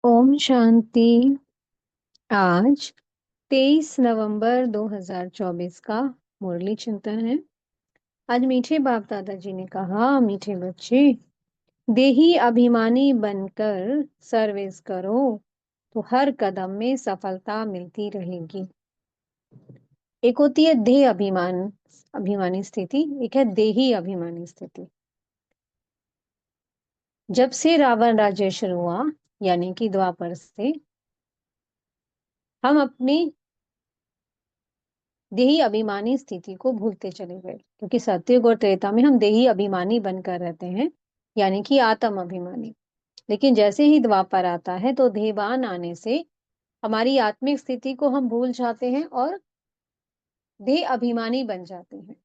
ओम शांति। आज 23 नवंबर 2024 का मुरली चिंतन है। आज मीठे बाप दादाजी ने कहा, मीठे बच्चे, देही अभिमानी बनकर सर्विस करो तो हर कदम में सफलता मिलती रहेगी। एक होती है देह अभिमानी स्थिति, एक है देही अभिमानी स्थिति। जब से रावण राज्य शुरू हुआ, यानी कि द्वापर से, हम अपनी देही अभिमानी स्थिति को भूलते चले गए, क्योंकि सतयुग और त्रेता में हम देही अभिमानी बनकर रहते हैं, यानी कि आत्म अभिमानी। लेकिन जैसे ही द्वापर आता है तो देहभान आने से हमारी आत्मिक स्थिति को हम भूल जाते हैं और देह अभिमानी बन जाते हैं।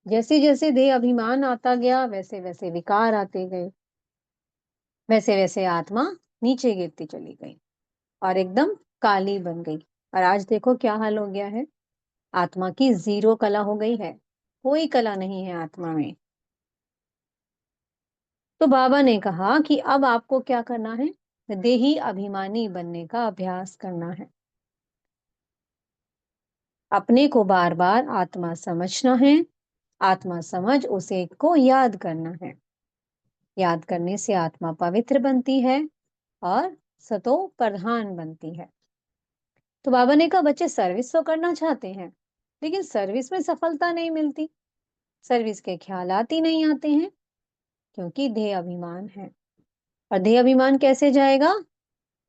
जैसे जैसे देह अभिमान आता गया, वैसे वैसे विकार आते गए, वैसे वैसे आत्मा नीचे गिरती चली गई और एकदम काली बन गई। और आज देखो क्या हाल हो गया है। आत्मा की जीरो कला हो गई है, कोई कला नहीं है आत्मा में। तो बाबा ने कहा कि अब आपको क्या करना है, देही अभिमानी बनने का अभ्यास करना है। अपने को बार बार आत्मा समझना है, आत्मा समझ उसे को याद करना है। याद करने से आत्मा पवित्र बनती है और सतो प्रधान बनती है। तो बाबा ने कहा, बच्चे सर्विस तो करना चाहते हैं, लेकिन सर्विस में सफलता नहीं मिलती, सर्विस के ख्यालात ही नहीं आते हैं, क्योंकि देह अभिमान है। और देह अभिमान कैसे जाएगा?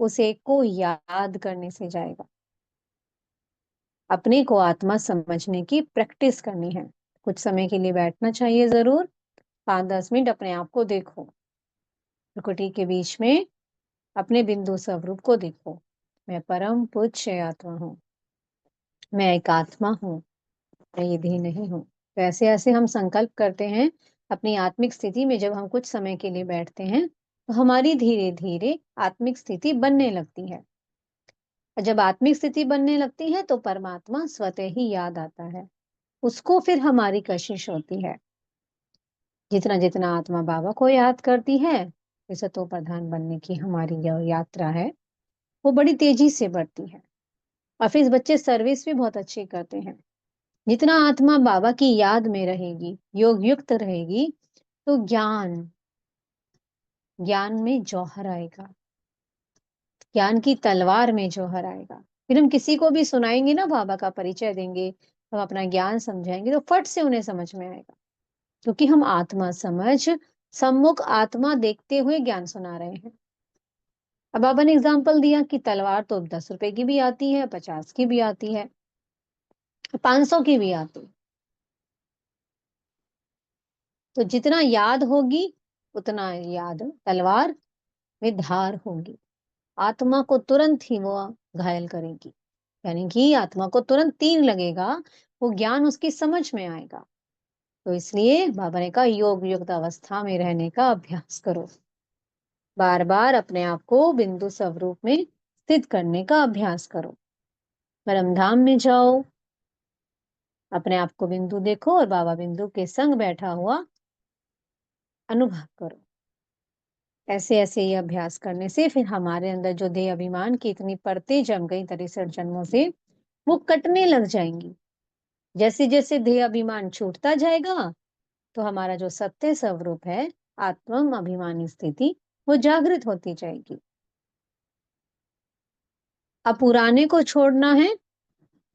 उसे को याद करने से जाएगा। अपने को आत्मा समझने की प्रैक्टिस करनी है। कुछ समय के लिए बैठना चाहिए जरूर, 5-10 मिनट अपने आप को देखो। प्रकृति के बीच में अपने बिंदु स्वरूप को देखो। मैं परम पूज्य आत्मा हूँ, मैं एक आत्मा हूँ, मैं ये देह नहीं हूँ। तो ऐसे ऐसे हम संकल्प करते हैं अपनी आत्मिक स्थिति में। जब हम कुछ समय के लिए बैठते हैं तो हमारी धीरे धीरे आत्मिक स्थिति बनने लगती है। और जब आत्मिक स्थिति बनने लगती है तो परमात्मा स्वतः ही याद आता है, उसको फिर हमारी कशिश होती है। जितना जितना आत्मा बाबा को याद करती है, वैसे तो प्रधान बनने की हमारी जो यात्रा है वो बड़ी तेजी से बढ़ती है। और फिर बच्चे सर्विस भी बहुत अच्छी करते हैं। जितना आत्मा बाबा की याद में रहेगी, योग युक्त रहेगी, तो ज्ञान ज्ञान में जौहर आएगा, ज्ञान की तलवार में जौहर आएगा। फिर हम किसी को भी सुनाएंगे ना, बाबा का परिचय देंगे, हम अपना ज्ञान समझाएंगे, तो फट से उन्हें समझ में आएगा, क्योंकि हम आत्मा समझ सम्मुख आत्मा देखते हुए ज्ञान सुना रहे हैं। अब बाबा ने एग्जाम्पल दिया कि तलवार तो 10 रुपए की भी आती है, 50 की भी आती है, 500 की भी आती है। तो जितना याद होगी उतना याद तलवार में धार होगी, आत्मा को तुरंत ही वो घायल करेगी। यानी कि आत्मा को तुरंत तीर लगेगा, वो ज्ञान उसकी समझ में आएगा। तो इसलिए बाबा ने कहा, योग युक्त अवस्था में रहने का अभ्यास करो। बार बार अपने आप को बिंदु स्वरूप में स्थित करने का अभ्यास करो। परम धाम में जाओ, अपने आप को बिंदु देखो और बाबा बिंदु के संग बैठा हुआ अनुभव करो। ऐसे ऐसे ये अभ्यास करने से फिर हमारे अंदर जो देह अभिमान की इतनी परतें जम गई 63 जन्मों से, वो कटने लग जाएंगी। जैसे जैसे देह अभिमान छूटता जाएगा तो हमारा जो सत्य स्वरूप है, आत्म अभिमानी स्थिति, वो जागृत होती जाएगी। अब पुराने को छोड़ना है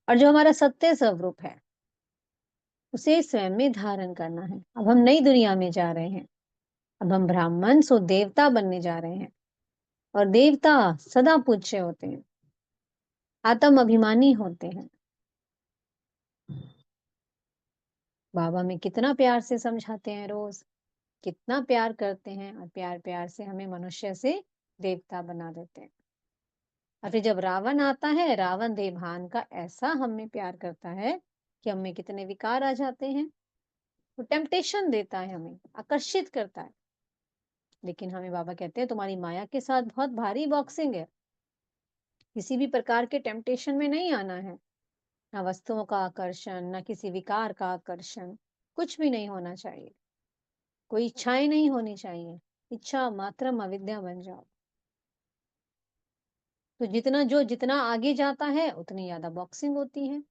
और जो हमारा सत्य स्वरूप है उसे स्वयं में धारण करना है। अब हम नई दुनिया में जा रहे हैं। अब हम ब्राह्मण सो देवता बनने जा रहे हैं, और देवता सदा पूज्य होते हैं, आत्म अभिमानी होते हैं। बाबा में कितना प्यार से समझाते हैं, रोज कितना प्यार करते हैं, और प्यार प्यार से हमें मनुष्य से देवता बना देते हैं। और फिर जब रावण आता है, रावण देवभान का ऐसा हमें प्यार करता है कि हमें कितने विकार आ जाते हैं। वो टेम्पटेशन देता है, हमें आकर्षित करता है। लेकिन हमें बाबा कहते हैं, तुम्हारी माया के साथ बहुत भारी बॉक्सिंग है, किसी भी प्रकार के टेम्पटेशन में नहीं आना है। ना वस्तुओं का आकर्षण, ना किसी विकार का आकर्षण, कुछ भी नहीं होना चाहिए। कोई इच्छाएं नहीं होनी चाहिए। इच्छा मात्रम अविद्या बन जाओ। तो जितना आगे जाता है, उतनी ज़्यादा बॉक्सिंग होती है।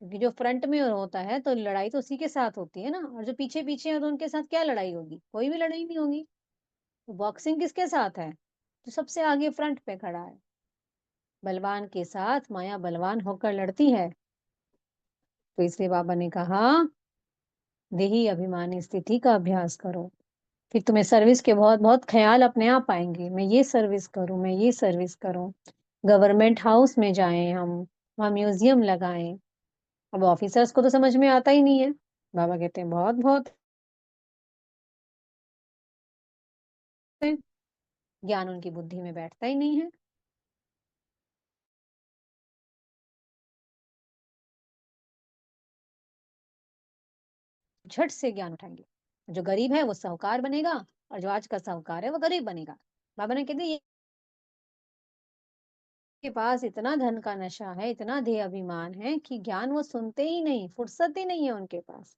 क्योंकि जो फ्रंट में होता है, तो लड़ाई तो उसी के साथ होती है ना, और जो पीछे-पीछे है, तो उनके साथ क्या लड़ाई होगी? कोई भी लड़ाई नहीं होगी। तो बॉक्सिंग किसके साथ है? जो सबसे आगे फ्रंट पे खड़ा है। बलवान के साथ माया बलवान होकर लड़ती है। तो इसलिए बाबा ने कहा, देही अभिमानी स्थिति का अभ्यास करो। फिर तुम्हें सर्विस के बहुत-बहुत ख़्याल अपने आप आएँगे। मैं ये सर्विस करूँ, मैं ये सर्विस करूँ। गवर्नमेंट हाउस में जाएँ हम, वहाँ म्यूज़ियम लगाएँ। अब ऑफ़िसर्स को तो समझ में आता ही नहीं है। बाबा कहते हैं बहुत-बहुत है, ज्ञान उनकी बुद्धि में बैठता ही नहीं है। झट से ज्ञान उठाएँगे। जो गरीब है वो साहूकार बनेगा, और जो आज का साहूकार है वो गरीब बनेगा। बाबा ने कह दिया, के पास इतना धन का नशा है, इतना देह अभिमान है कि ज्ञान वो सुनते ही नहीं, फुर्सत ही नहीं है उनके पास।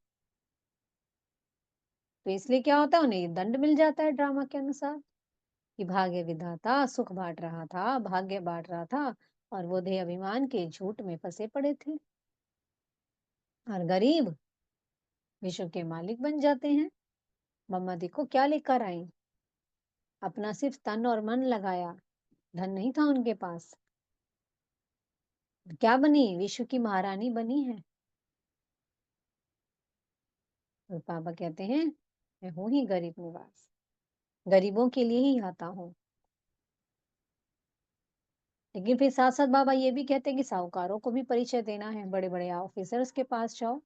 तो इसलिए क्या होता है, उन्हें ये दंड मिल जाता है ड्रामा के अनुसार, कि भाग्य विधाता सुख बाँट रहा था, भाग्य बाँट रहा था, और वो देह अभिमान के झूठ में फँसे पड़े थे। और गरीब विश्व के मालिक बन जाते हैं। मम्मा देखो क्या लेकर आई, अपना सिर्फ तन और मन लगाया, धन नहीं था उनके पास। क्या बनी, विश्व की महारानी बनी है। और पापा कहते हैं, मैं हूं ही गरीब निवास, गरीबों के लिए ही आता हूँ। लेकिन फिर साथ साथ बाबा ये भी कहते हैं कि साहूकारों को भी परिचय देना है, बड़े बड़े ऑफिसर्स के पास जाओ।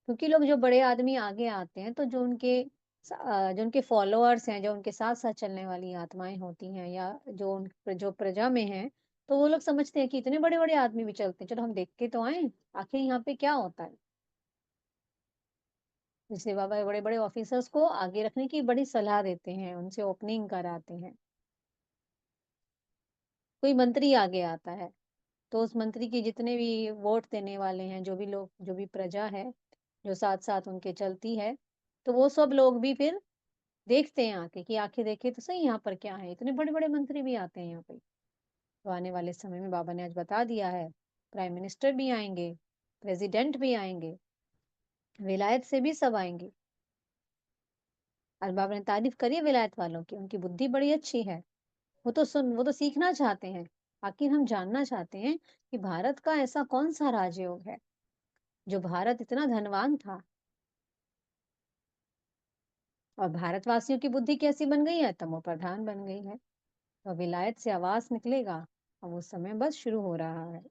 क्योंकि लोग, जो बड़े आदमी आगे आते हैं, तो जो उनके फॉलोअर्स हैं, जो उनके साथ साथ चलने वाली आत्माएं होती हैं, या जो प्रजा में हैं, तो वो लोग समझते हैं कि इतने बड़े बड़े आदमी भी चलते हैं, चलो हम देख के तो आए, आखिर यहाँ पे क्या होता है। इसलिए बाबा बड़े बड़े ऑफिसर्स को आगे रखने की बड़ी सलाह देते हैं, उनसे ओपनिंग कराते हैं। कोई मंत्री आगे आता है, तो उस मंत्री के जितने भी वोट देने वाले हैं, जो भी लोग, जो भी प्रजा है, जो साथ-साथ उनके चलती है, तो वो सब लोग भी फिर देखते हैं आके, कि आखिर देखें तो सही यहाँ पर क्या है, इतने बड़े-बड़े मंत्री भी आते हैं यहाँ पे। तो आने वाले समय में बाबा ने आज बता दिया है, प्राइम मिनिस्टर भी आएँगे, प्रेज़िडेंट भी आएँगे, विलायत से भी सब आएँगे। आज बाबा ने तारीफ़ करी है विलायत वालों की, उनकी बुद्धि बड़ी अच्छी है। वो तो सीखना चाहते हैं। आखिर हम जानना चाहते हैं कि भारत का ऐसा कौन-सा राजयोग है, जो भारत इतना धनवान था, और भारतवासियों की बुद्धि कैसी बन गई है? तमोप्रधान बन गई है। तो विलायत से आवाज़ निकलेगा, अब वो समय बस शुरू हो रहा है।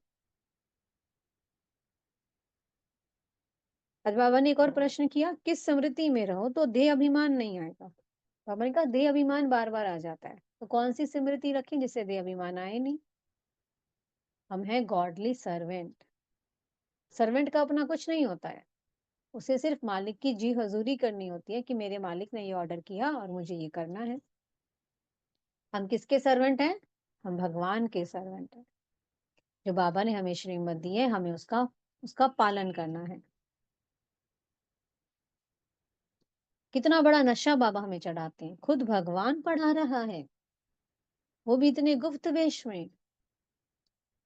आज बाबा ने एक और प्रश्न किया, किस स्मृति में रहो तो देह अभिमान नहीं आएगा? बाबा ने कहा देह अभिमान बार-बार आ जाता है। तो कौन-सी स्मृति रखें जिससे देह अभिमान आए नहीं? हम हैं गॉडली सर्वेंट। सर्वेंट का अपना कुछ नहीं होता है। उसे सिर्फ मालिक की जी हजूरी करनी होती है, कि मेरे मालिक ने ये ऑर्डर किया और मुझे ये करना है। हम किसके सर्वेंट हैं? हम भगवान के सर्वेंट हैं। जो बाबा ने हमें श्रीमत दी है, हमें उसका उसका पालन करना है। कितना बड़ा नशा बाबा हमें चढ़ाते हैं, खुद भगवान पढ़ा रहा है, वो भी इतने गुप्त वेश में।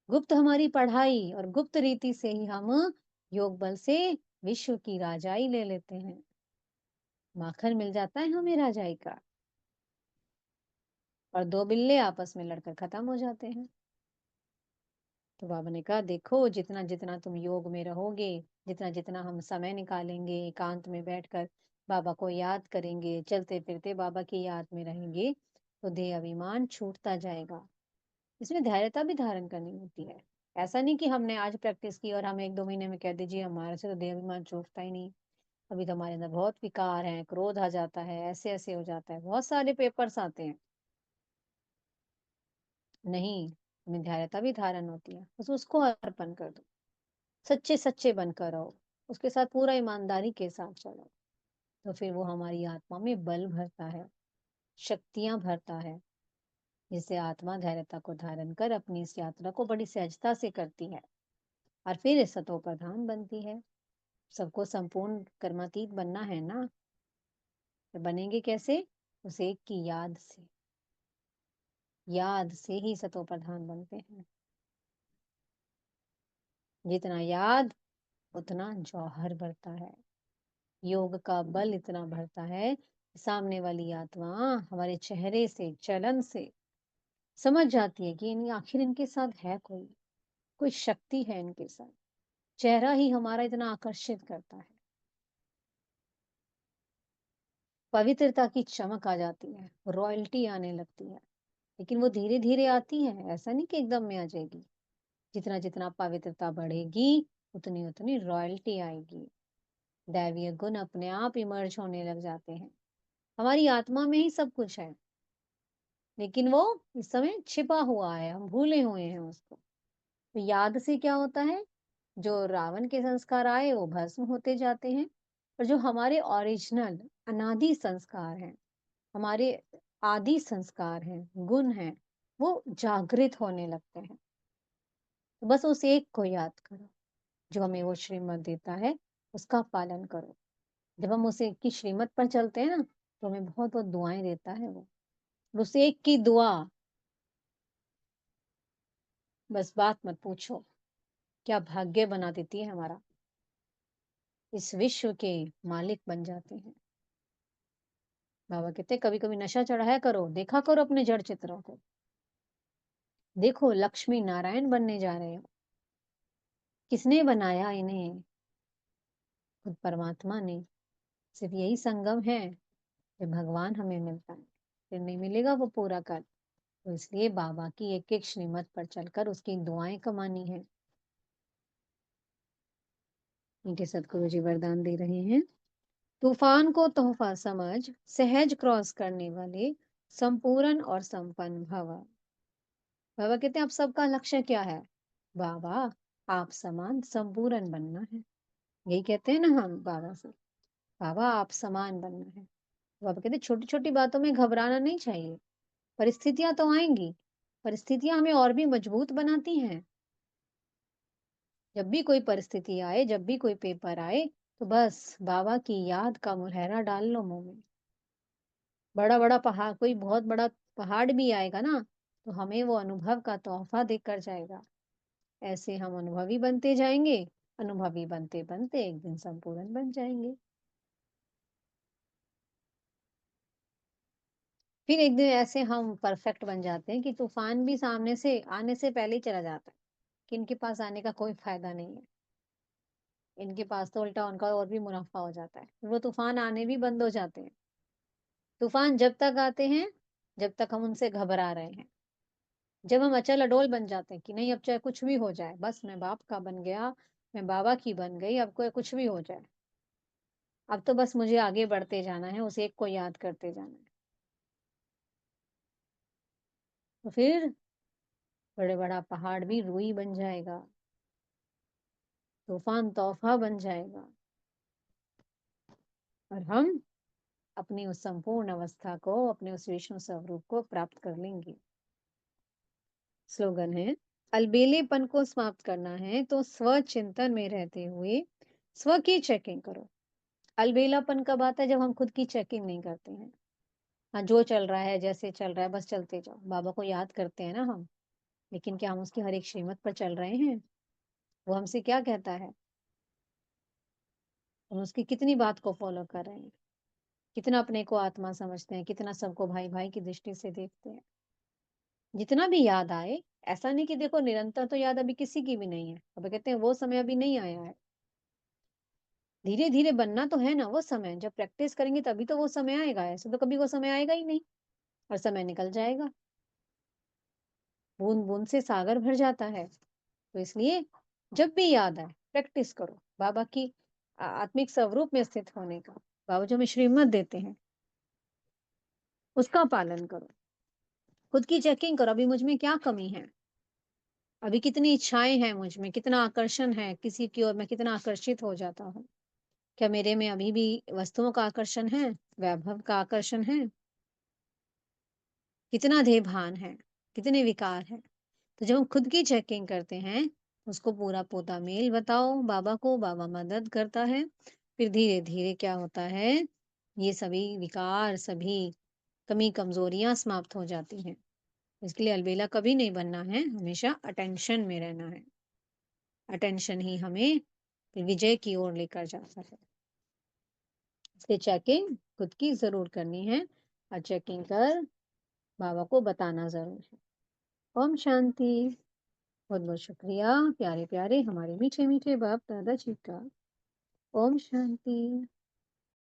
गुप्त हमारी पढ़ाई और गुप्त रीति से ही हम योग बल से विश्व की राजाई ले लेते हैं। माखन मिल जाता है हमें राजाई का, और दो बिल्ले आपस में लड़कर खत्म हो जाते हैं। तो बाबा ने कहा, देखो जितना जितना तुम योग में रहोगे, जितना जितना हम समय निकालेंगे, एकांत में बैठकर बाबा को याद करेंगे, चलते फिरते बाबा की याद में रहेंगे, तो देह अभिमान छूटता जाएगा। इसमें धैर्यता भी धारण करनी होती है। ऐसा नहीं कि हमने आज प्रैक्टिस की और हम 1-2 महीने में कह दीजिए हमारे से तो देह अभिमान छूटता ही नहीं। अभी तो हमारे अंदर बहुत विकार हैं, क्रोध आ जाता है, ऐसे-ऐसे हो जाता है, बहुत सारे पेपर्स आते हैं। नहीं, हमें धैर्यता भी धारण होती है। बस उसको अर्पण कर दो। सच्चे-सच्चे बनकर रहो। उसके साथ पूरा ईमानदारी के साथ चलो। तो फिर वो हमारी आत्मा में बल भरता है, शक्तियाँ भरता है, जिससे आत्मा धैर्यता को धारण कर अपनी इस यात्रा को बड़ी सहजता से करती है, और फिर सतो प्रधान बनती है। सबको संपूर्ण कर्मातीत बनना है ना, तो बनेंगे कैसे? उस एक की याद से। याद से ही सतो प्रधान बनते हैं। जितना याद उतना जौहर बढ़ता है। योग का बल इतना बढ़ता है, सामने वाली आत्मा हमारे चेहरे से, चलन से समझ जाती है कि आखिर इनके साथ है कोई शक्ति है इनके साथ। चेहरा ही हमारा इतना आकर्षित करता है। पवित्रता की चमक आ जाती है, रॉयल्टी आने लगती है। लेकिन वो धीरे-धीरे आती है, ऐसा नहीं कि एकदम में आ जाएगी। जितना-जितना पवित्रता बढ़ेगी, उतनी-उतनी रॉयल्टी आएगी। दैवीय गुण अपने आप इमर्ज होने लग जाते हैं। हमारी आत्मा में ही सब कुछ है, लेकिन वो इस समय छिपा हुआ है, हम भूले हुए हैं उसको। तो याद से क्या होता है, जो रावण के संस्कार आए वो भस्म होते जाते हैं और जो हमारे ओरिजिनल अनादि संस्कार हैं, हमारे आदि संस्कार हैं, गुण हैं, वो जागृत होने लगते हैं। तो बस उस एक को याद करो, जो हमें वो श्रीमत देता है, उसका पालन करो। जब हम उस एक की श्रीमत पर चलते हैं ना, तो हमें बहुत-बहुत दुआएँ देता है वो। उस एक की दुआ, बस बात मत पूछो, क्या भाग्य बना देती है हमारा। इस विश्व के मालिक बन जाते हैं। बाबा कहते हैं कभी-कभी नशा चढ़ाया करो, देखा करो अपने जड़ चित्रों को। देखो लक्ष्मी नारायण बनने जा रहे हो। किसने बनाया इन्हें? खुद परमात्मा ने। सिर्फ यही संगम है, जब भगवान हमें मिलता है। फिर नहीं मिलेगा वो पूरा कल। तो इसलिए बाबा की एक-एक श्रीमत पर चलकर उसकी दुआएँ कमानी है। मीठे सद्गुरु जी वरदान दे रहे हैं। तूफान को तोहफा समझ सहज क्रॉस करने वाले संपूर्ण और संपन्न भव। बाबा कहते हैं आप सबका लक्ष्य क्या है? बाबा आप समान संपूर्ण बनना है। यही कहते हैं ना हम बाबा से। बाबा आप समान बनना है। बाबा कहते हैं छोटी-छोटी बातों में घबराना नहीं चाहिए। परिस्थितियाँ तो आएँगी। परिस्थितियाँ हमें और भी मजबूत बनाती हैं। जब भी कोई परिस्थिति आए, जब भी कोई पेपर आए, तो बस बाबा की याद का मुरहरा डाल लो मुँह में। बड़ा-बड़ा कोई बहुत बड़ा पहाड़ भी आएगा ना, तो हमें वो अनुभव का तोहफ़ा देकर जाएगा। ऐसे हम अनुभवी बनते जाएँगे, अनुभवी बनते-बनते एक दिन संपूर्ण बन जाएँगे। फिर एक दिन ऐसे हम परफेक्ट बन जाते हैं कि तूफ़ान भी सामने से आने से पहले ही चला जाता है, कि इनके पास आने का कोई फ़ायदा नहीं है। इनके पास तो उल्टा उनका और भी मुनाफ़ा हो जाता है। वो तूफ़ान आने भी बंद हो जाते हैं। तूफ़ान जब तक आते हैं, जब तक हम उनसे घबरा रहे हैं। जब हम अचल अडोल बन जाते हैं कि नहीं अब चाहे कुछ भी हो जाए, बस मैं बाप का बन गया, मैं बाबा की बन गई, अब कोई कुछ भी हो जाए। अब तो बस मुझे आगे बढ़ते जाना है, उस एक को याद करते जाना है। तो फिर बड़ा पहाड़ भी रूई बन जाएगा, तूफ़ान तोहफ़ा बन जाएगा और हम अपनी उस संपूर्ण अवस्था को, अपने उस विष्णु स्वरूप को प्राप्त कर लेंगे। स्लोगन है, अलबेलेपन को समाप्त करना है तो स्वचिंतन में रहते हुए स्व की चेकिंग करो। अलबेलापन कब आता है? जब हम खुद की चेकिंग नहीं करते हैं। हाँ, जो चल रहा है, जैसे चल रहा है, बस चलते जाओ। बाबा को याद करते हैं ना हम, लेकिन क्या हम उसकी हर एक श्रीमत पर चल रहे हैं? वो हमसे क्या कहता है? हम उसकी कितनी बात को फ़ॉलो कर रहे हैं? कितना अपने को आत्मा समझते हैं? कितना सबको भाई-भाई की दृष्टि से देखते हैं? जितना भी याद आए, ऐसा नहीं कि देखो निरंतर तो याद अभी किसी की भी नहीं है। बाबा कहते हैं वो समय अभी नहीं आया है। धीरे-धीरे बनना तो है ना वो समय, जब प्रैक्टिस करेंगे तभी तो वो समय आएगा, ऐसे तो कभी वो समय आएगा ही नहीं और समय निकल जाएगा। बूंद-बूंद से सागर भर जाता है। तो इसलिए जब भी याद आए, प्रैक्टिस करो बाबा की आत्मिक स्वरूप में स्थित होने का। बाबा जो हमें श्रीमत देते हैं, उसका पालन करो। खुद की चेकिंग करो, अभी मुझ में क्या कमी है? अभी कितनी इच्छाएँ हैं मुझ में, कितना आकर्षण है किसी की ओर मैं कितना आकर्षित हो जाता हूँ। क्या मेरे में अभी भी वस्तुओं का आकर्षण है? वैभव का आकर्षण है? कितना देह भान है? कितने विकार हैं? तो जब हम खुद की चेकिंग करते हैं, उसको पूरा-पूरा मेल बताओ बाबा को, बाबा मदद करता है। फिर धीरे-धीरे क्या होता है, ये सभी विकार, सभी कमी-कमज़ोरियाँ समाप्त हो जाती हैं। इसके लिए अलबेला कभी नहीं बनना है, हमेशा अटेंशन में रहना है। अटेंशन ही हमें विजय की ओर लेकर जाता है। इसलिए चेकिंग खुद की ज़रूर करनी है और चेकिंग कर बाबा को बताना ज़रूर है। ओम शांति। बहुत-बहुत शुक्रिया प्यारे-प्यारे हमारे मीठे-मीठे बाप दादा जी का। ओम शांति।